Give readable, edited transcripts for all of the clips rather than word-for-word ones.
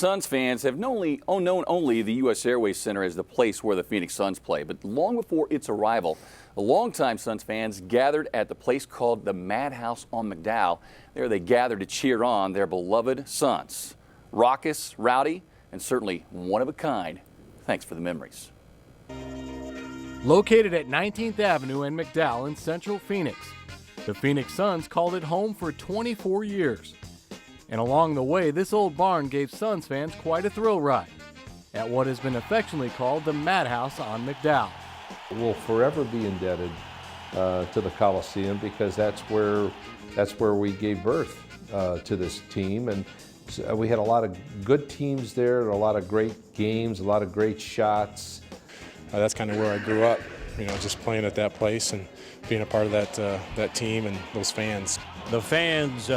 Suns fans have known only the U.S. Airways Center as the place where the Phoenix Suns play. But long before its arrival, longtime Suns fans gathered at the place called the Madhouse on McDowell. There they gathered to cheer on their beloved Suns. Raucous, rowdy, and certainly one of a kind. Thanks for the memories. Located at 19th Avenue and McDowell in central Phoenix, the Phoenix Suns called it home for 24 years. And along the way, this old barn gave Suns fans quite a thrill ride at what has been affectionately called the Madhouse on McDowell. We'll forever be indebted to the Coliseum because that's where we gave birth to this team, and we had a lot of good teams there, a lot of great games, a lot of great shots. That's kind of where I grew up, just playing at that place and being a part of that team and those fans. The fans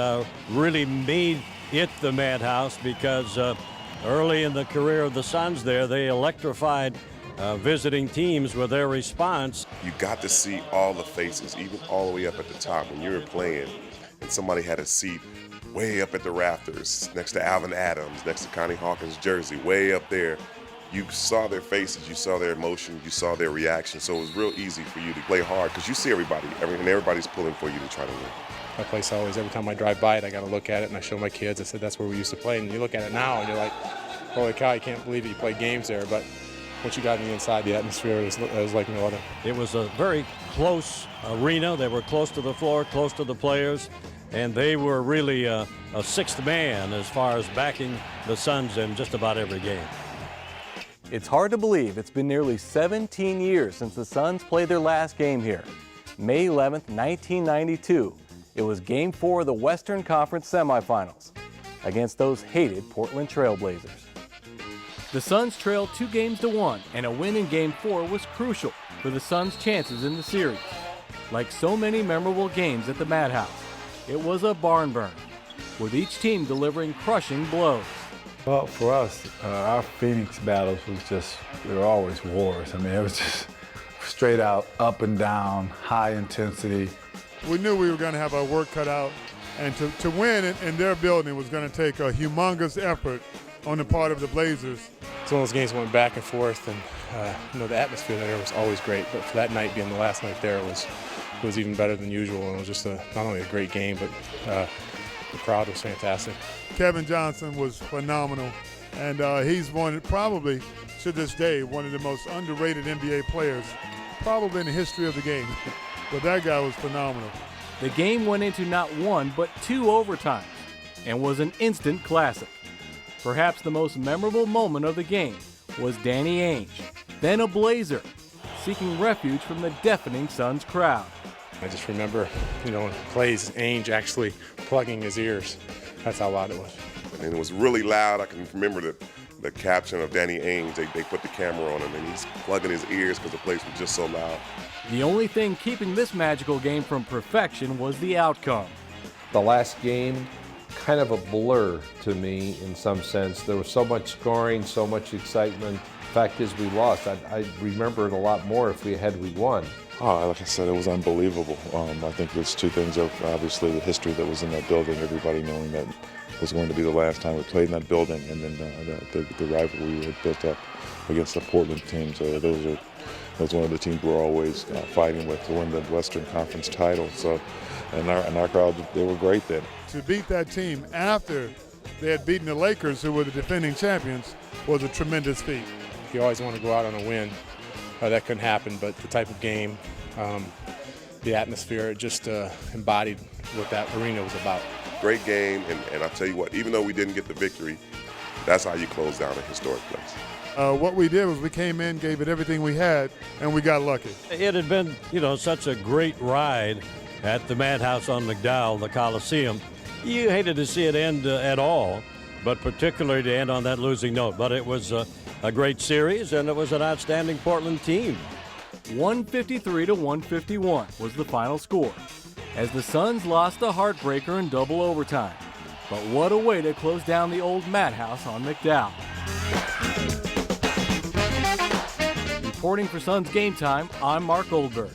really made it the Madhouse because early in the career of the Suns there, they electrified visiting teams with their response. You got to see all the faces, even all the way up at the top when you were playing, and somebody had a seat way up at the rafters next to Alvin Adams, next to Connie Hawkins' jersey, way up there. You saw their faces, you saw their emotion, you saw their reaction, so it was real easy for you to play hard because you see everybody, and everybody's pulling for you to try to win. My place always, every time I drive by it, I got to look at it and I show my kids. I said, that's where we used to play. And you look at it now and you're like, holy cow, I can't believe that you play games there. But once you got on the inside, the atmosphere was like no other. It was a very close arena. They were close to the floor, close to the players, and they were really a sixth man as far as backing the Suns in just about every game. It's hard to believe it's been nearly 17 years since the Suns played their last game here. May 11th, 1992. It was Game 4 of the Western Conference semifinals against those hated Portland Trail Blazers. The Suns trailed 2-1, and a win in Game 4 was crucial for the Suns' chances in the series. Like so many memorable games at the Madhouse, it was a barn burn, with each team delivering crushing blows. Well, for us, our Phoenix battles they were always wars. I mean, it was just straight out, up and down, high intensity. We knew we were going to have our work cut out, and to win in their building was going to take a humongous effort on the part of the Blazers. It's one of those games that went back and forth, and the atmosphere there was always great. But for that night being the last night there, it was even better than usual. And it was just not only a great game, but the crowd was fantastic. Kevin Johnson was phenomenal, and he's probably to this day one of the most underrated NBA players, probably in the history of the game. But that guy was phenomenal. The game went into not one, but 2 overtimes and was an instant classic. Perhaps the most memorable moment of the game was Danny Ainge, then a Blazer, seeking refuge from the deafening Suns crowd. I just remember, when plays Ainge actually plugging his ears. That's how loud it was. And it was really loud. I can remember the caption of Danny Ainge. They put the camera on him, and he's plugging his ears because the place was just so loud. The only thing keeping this magical game from perfection was the outcome. The last game, kind of a blur to me in some sense. There was so much scoring, so much excitement. Fact is, we lost. I remember it a lot more if we won. Oh, like I said, it was unbelievable. I think there's two things of obviously the history that was in that building, everybody knowing that it was going to be the last time we played in that building, and then the rivalry we had built up against the Portland teams. Those one of the teams we're always fighting with to win the Western Conference title. So, and our crowd, they were great then. To beat that team after they had beaten the Lakers, who were the defending champions, was a tremendous feat. You always want to go out on a win. That couldn't happen, but the type of game, the atmosphere, it just embodied what that arena was about. Great game, and I'll tell you what, even though we didn't get the victory, that's how you close down a historic place. What we did was we came in, gave it everything we had, and we got lucky. It had been, such a great ride at the Madhouse on McDowell, the Coliseum. You hated to see it end at all, but particularly to end on that losing note. But it was a great series, and it was an outstanding Portland team. 153-151 was the final score, as the Suns lost a heartbreaker in double overtime. But what a way to close down the old Madhouse on McDowell. Reporting for Suns Game Time, I'm Mark Goldberg.